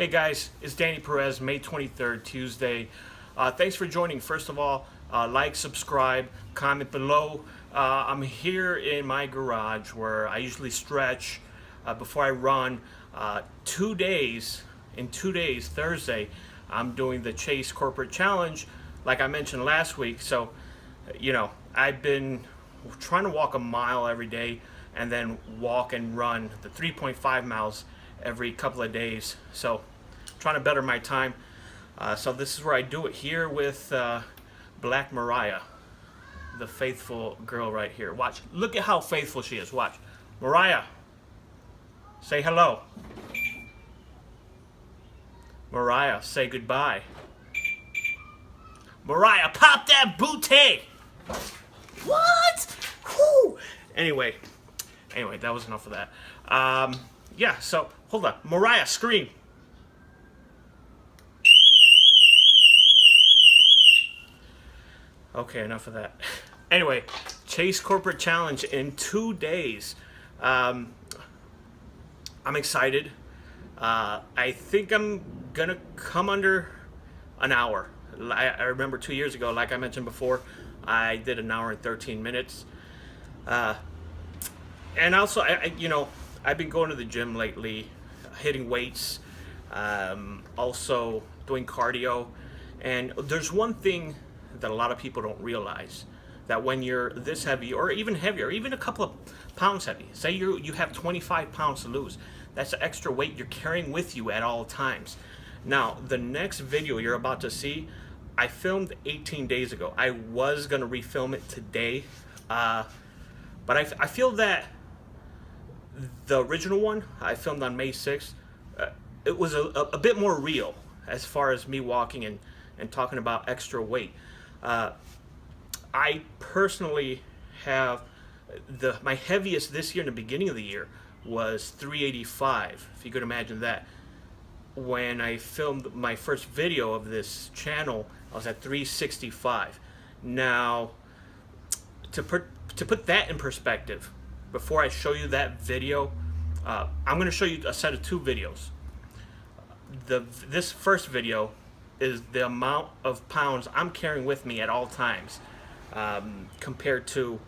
Hey guys, it's Danny Perez, May 23rd, Tuesday. Thanks for joining. First of all, like, subscribe, comment below. I'm here in my garage where I usually stretch before I run. 2 days, in 2 days, Thursday, I'm doing the Chase Corporate Challenge like I mentioned last week. So, I've been trying to walk a mile every day and then walk and run the 3.5 miles every couple of days. So trying to better my time. So this is where I do it, here with Black Mariah, the faithful girl right here. Watch, look at how faithful she is. Watch. Mariah, say hello. Mariah, say goodbye. Mariah, pop that booty. What? Whew. Anyway, that was enough of that. Yeah, so hold on. Mariah, scream. Okay, enough of that. Anyway, Chase Corporate Challenge in 2 days. I'm excited. I think I'm gonna come under an hour. I remember 2 years ago, like I mentioned before, I did an hour and 13 minutes. And also, I've been going to the gym lately, hitting weights, also doing cardio. And there's one thing that a lot of people don't realize, that when you're this heavy, or even heavier, even a couple of pounds heavy, say you have 25 pounds to lose, that's extra weight you're carrying with you at all times. Now, the next video you're about to see, I filmed 18 days ago. I was going to refilm it today, but I feel that the original one I filmed on May 6th, it was a bit more real as far as me walking and talking about extra weight. I personally have my heaviest this year in the beginning of the year was 385, if you could imagine that. When I filmed my first video of this channel, I was at 365. Now, to put that in perspective, before I show you that video, I'm going to show you a set of two videos. This first video is the amount of pounds I'm carrying with me at all times, compared to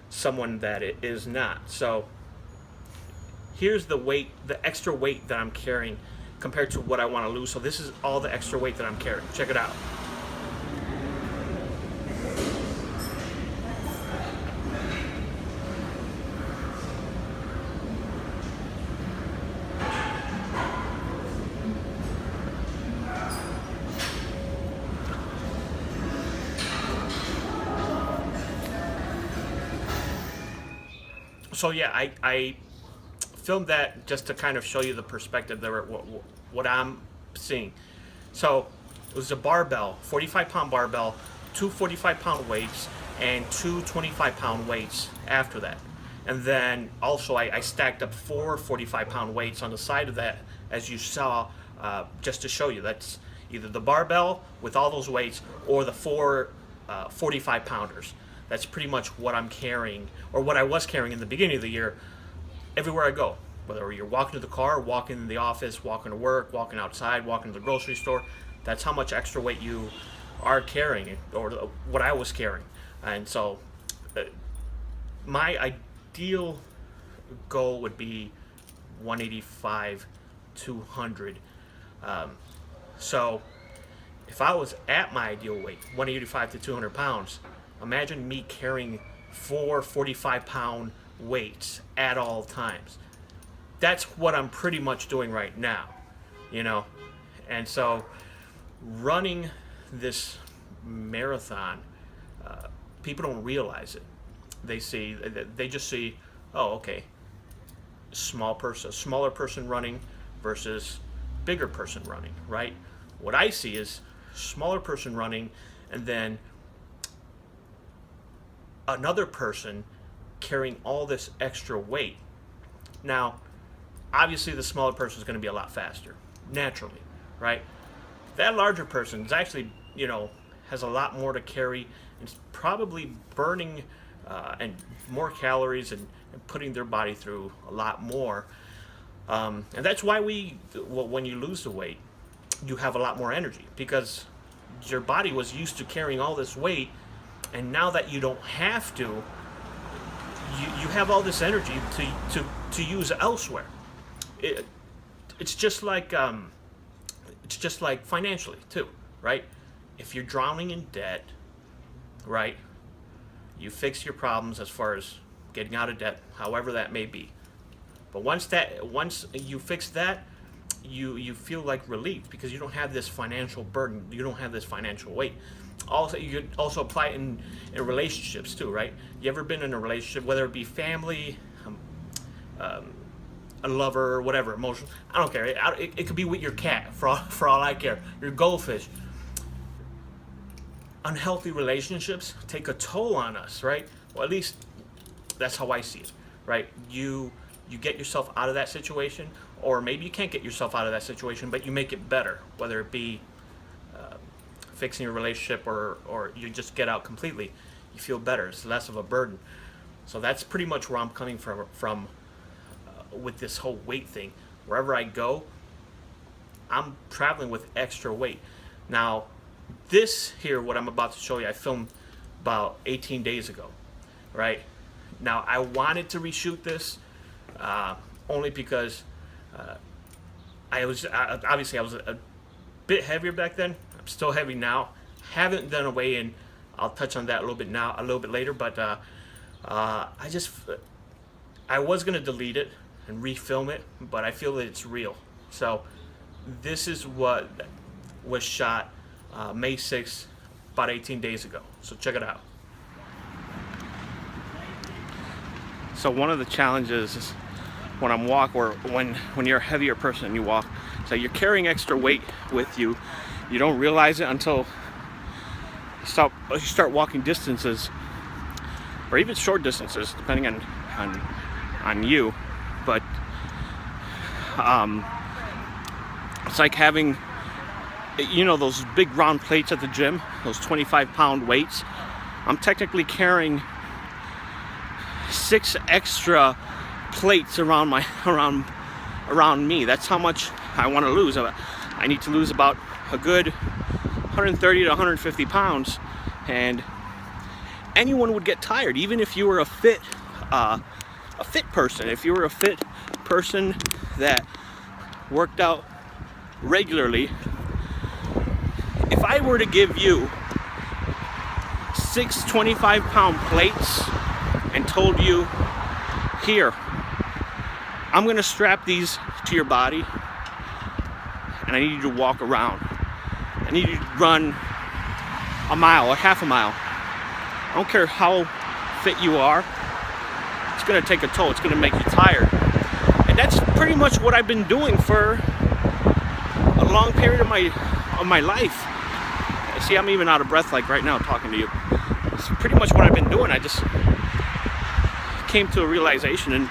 someone that it is not. So here's the weight, the extra weight that I'm carrying compared to what I want to lose. So this is all the extra weight that I'm carrying. Check it out. So yeah, I filmed that just to kind of show you the perspective there, what I'm seeing. So it was a barbell, 45-pound barbell, two 45-pound weights, and two 25-pound weights after that. And then also I stacked up four 45-pound weights on the side of that, as you saw, just to show you. That's either the barbell with all those weights or the four 45-pounders. That's pretty much what I'm carrying, or what I was carrying in the beginning of the year, everywhere I go. Whether you're walking to the car, walking in the office, walking to work, walking outside, walking to the grocery store, that's how much extra weight you are carrying, or what I was carrying. And so my ideal goal would be 185, 200. So if I was at my ideal weight, 185 to 200 pounds, imagine me carrying four 45-pound weights at all times. That's what I'm pretty much doing right now, And so running this marathon, people don't realize it. They just see, oh, okay, smaller person running versus bigger person running, right? What I see is smaller person running, and then another person carrying all this extra weight. Now, obviously the smaller person is going to be a lot faster, naturally, right? That larger person is actually, has a lot more to carry, and is probably burning and more calories and putting their body through a lot more. And that's why when you lose the weight, you have a lot more energy, because your body was used to carrying all this weight, and now that you don't have to, you have all this energy to use elsewhere. It's just like financially too, right? If you're drowning in debt, right, you fix your problems as far as getting out of debt, however that may be. But once you fix that, you feel like relief, because you don't have this financial burden, you don't have this financial weight. Also, you could also apply it in relationships too, right? You ever been in a relationship, whether it be family, a lover, or whatever, emotional, I don't care. It could be with your cat, for all I care, your goldfish. Unhealthy relationships take a toll on us, right? Well, at least that's how I see it, right? You get yourself out of that situation, or maybe you can't get yourself out of that situation, but you make it better, whether it be fixing your relationship, or you just get out completely. You feel better. It's less of a burden. So that's pretty much where I'm coming from with this whole weight thing. Wherever I go, I'm traveling with extra weight. Now, this here, what I'm about to show you, I filmed about 18 days ago, right? Now, I wanted to reshoot this only because I was a bit heavier back then. I'm still heavy now. Haven't done a weigh-in. I'll touch on that a little bit later. But I was gonna delete it and refilm it, but I feel that it's real. So this is what was shot May 6th, about 18 days ago. So check it out. So one of the challenges is when I'm or when you're a heavier person and you walk, so you're carrying extra weight with you. You don't realize it until you start walking distances, or even short distances, depending on you. But it's like having, those big round plates at the gym, those 25-pound weights. I'm technically carrying 6 extra plates around me. That's how much I want to lose. I need to lose about a good 130 to 150 pounds, and anyone would get tired, even if you were a fit person. If you were a fit person that worked out regularly, if I were to give you 6 25-pound plates and told you, here, I'm gonna strap these to your body, and I need you to walk around. I need you to run a mile or half a mile. I don't care how fit you are. It's gonna take a toll. It's gonna make you tired. And that's pretty much what I've been doing for a long period of my life. See, I'm even out of breath like right now talking to you. It's pretty much what I've been doing. I just came to a realization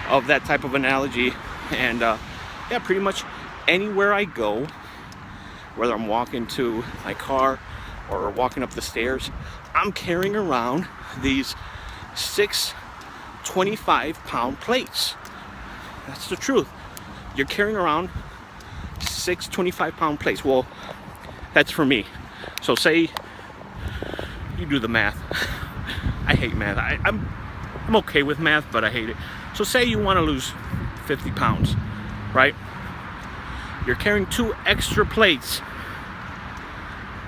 of that type of analogy, and yeah, pretty much anywhere I go, whether I'm walking to my car or walking up the stairs, I'm carrying around these 6 25-pound plates. That's the truth. You're carrying around 6 25-pound plates. Well, that's for me. So say you do the math. I hate math. I'm okay with math, but I hate it. So say you want to lose 50 pounds, right? You're carrying 2 extra plates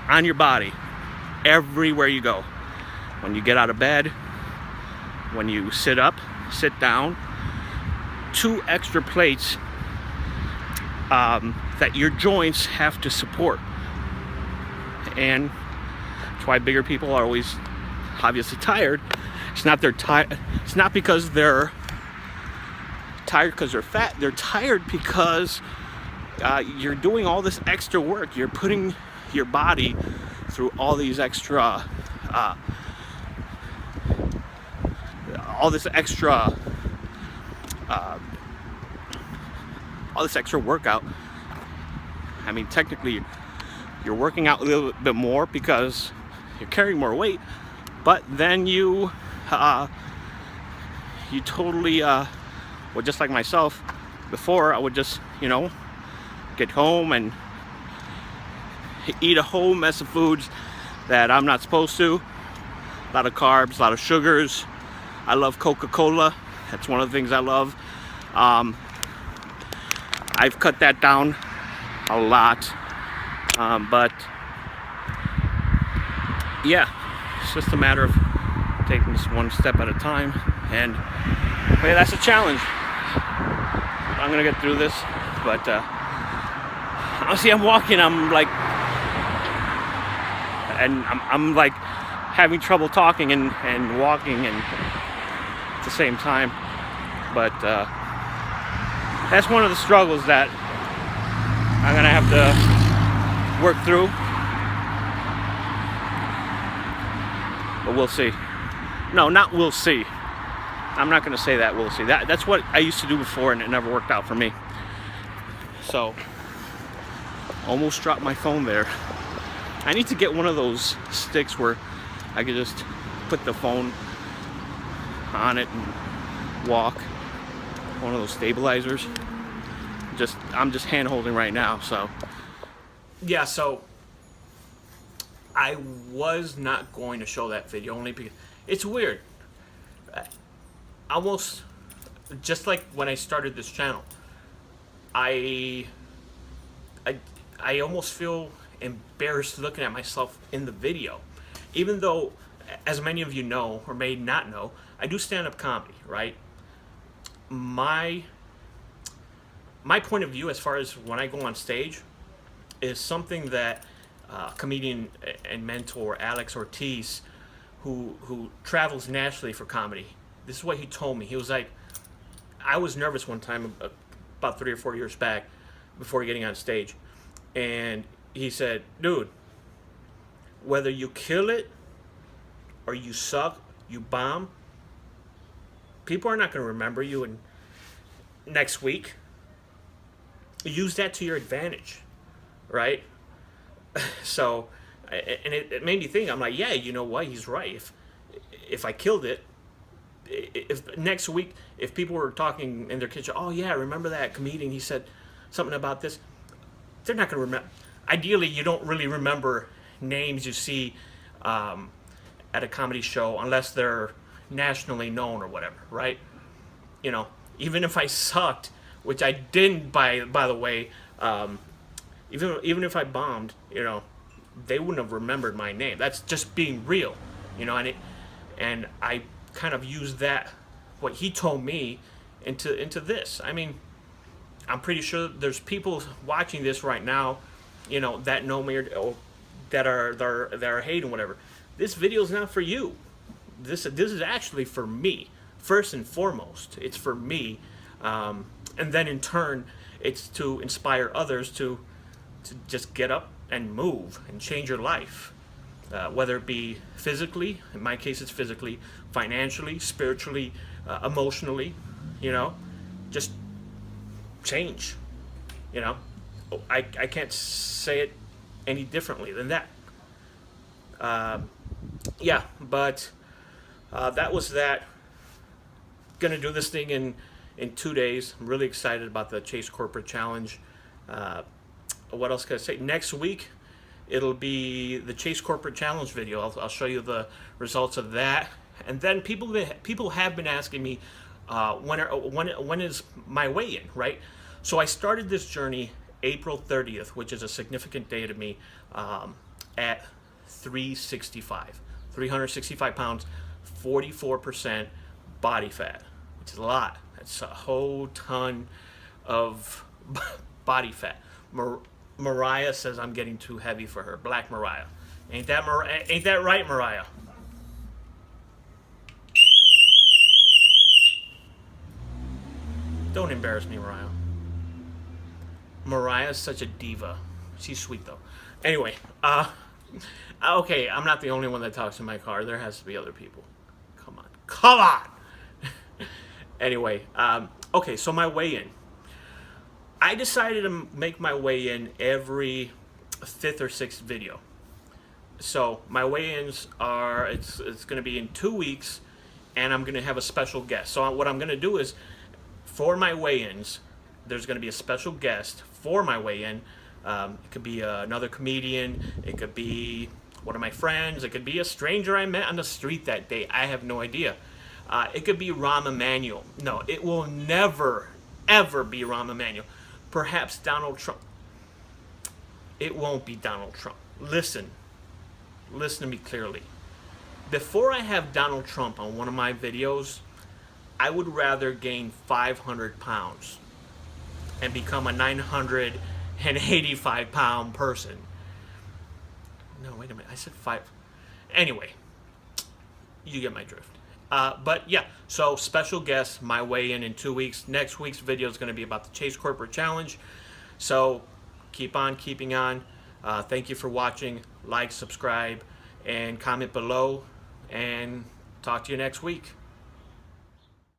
on your body everywhere you go. When you get out of bed, when you sit up, sit down, 2 extra plates that your joints have to support. And that's why bigger people are always obviously tired. It's not it's not because they're tired because they're fat. They're tired because you're doing all this extra work. You're putting your body through all these extra workout. I mean, technically you're working out a little bit more because you're carrying more weight, but then you totally well, just like myself, Before, I would just, get home and eat a whole mess of foods that I'm not supposed to. A lot of carbs, a lot of sugars. I love Coca-Cola. That's one of the things I love. I've cut that down a lot. But yeah, it's just a matter of taking this one step at a time. And yeah, that's a challenge. I'm gonna get through this. But honestly, I'm walking. I'm like having trouble talking and walking and at the same time. But that's one of the struggles that I'm gonna have to work through. But we'll see. No, not we'll see. I'm not gonna say that we'll see. That's what I used to do before, and it never worked out for me. So, almost dropped my phone there. I need to get one of those sticks where I could just put the phone on it and walk. One of those stabilizers. I'm just hand holding right now, so. Yeah, so I was not going to show that video only because it's weird. Almost just like when I started this channel, I almost feel embarrassed looking at myself in the video, even though, as many of you know or may not know, I do stand-up comedy, right? My point of view as far as when I go on stage is something that comedian and mentor Alex Ortiz, who travels nationally for comedy, this is what he told me. He was like, I was nervous one time about 3 or 4 years back before getting on stage, and he said, dude, whether you kill it or you suck, you bomb, people are not going to remember you in next week. Use that to your advantage, right? So, and it made me think. I'm like, yeah, you know what? He's right. If I killed it, if next week, if people were talking in their kitchen, oh yeah, remember that comedian? He said something about this. They're not going to remember. Ideally, you don't really remember names you see at a comedy show unless they're nationally known or whatever, right? Even if I sucked, which I didn't, by the way, even if I bombed, they wouldn't have remembered my name. That's just being real, and I kind of used that, what he told me, into this. I mean, I'm pretty sure there's people watching this right now, that know me or that are hating whatever. This video is not for you. This is actually for me. First and foremost, it's for me, and then in turn, it's to inspire others to just get up and move and change your life, whether it be physically. In my case, it's physically, financially, spiritually, emotionally. Just change. I can't say it any differently than that. Yeah, but that was that. Gonna do this thing in 2 days. I'm really excited about the Chase Corporate Challenge. What else can I say? Next week, it'll be the Chase Corporate Challenge video. I'll show you the results of that. And then people have been asking me when is my weigh-in, right? So I started this journey April 30th, which is a significant day to me, at 365 pounds, 44% body fat, which is a lot. That's a whole ton of body fat. Mariah says I'm getting too heavy for her. Black Mariah. Ain't that right, Mariah? Don't embarrass me, Mariah. Mariah's such a diva. She's sweet though. Anyway, okay, I'm not the only one that talks in my car. There has to be other people. Come on. Anyway, okay, so my weigh-in. I decided to make my weigh-in every 5th or 6th video. So my weigh-ins are, it's going to be in 2 weeks, and I'm going to have a special guest. So what I'm going to do is, for my weigh-ins, there's going to be a special guest for my weigh-in. It could be another comedian. It could be one of my friends. It could be a stranger I met on the street that day. I have no idea. It could be Rahm Emanuel. No, it will never, ever be Rahm Emanuel. Perhaps Donald Trump. It won't be Donald Trump. Listen to me clearly. Before I have Donald Trump on one of my videos, I would rather gain 500 pounds and become a 985 pound person. No, wait a minute. I said 5. Anyway, you get my drift. But yeah, so special guest, my weigh-in 2 weeks. Next week's video is going to be about the Chase Corporate Challenge. So keep on keeping on. Thank you for watching. Like, subscribe, and comment below. And talk to you next week.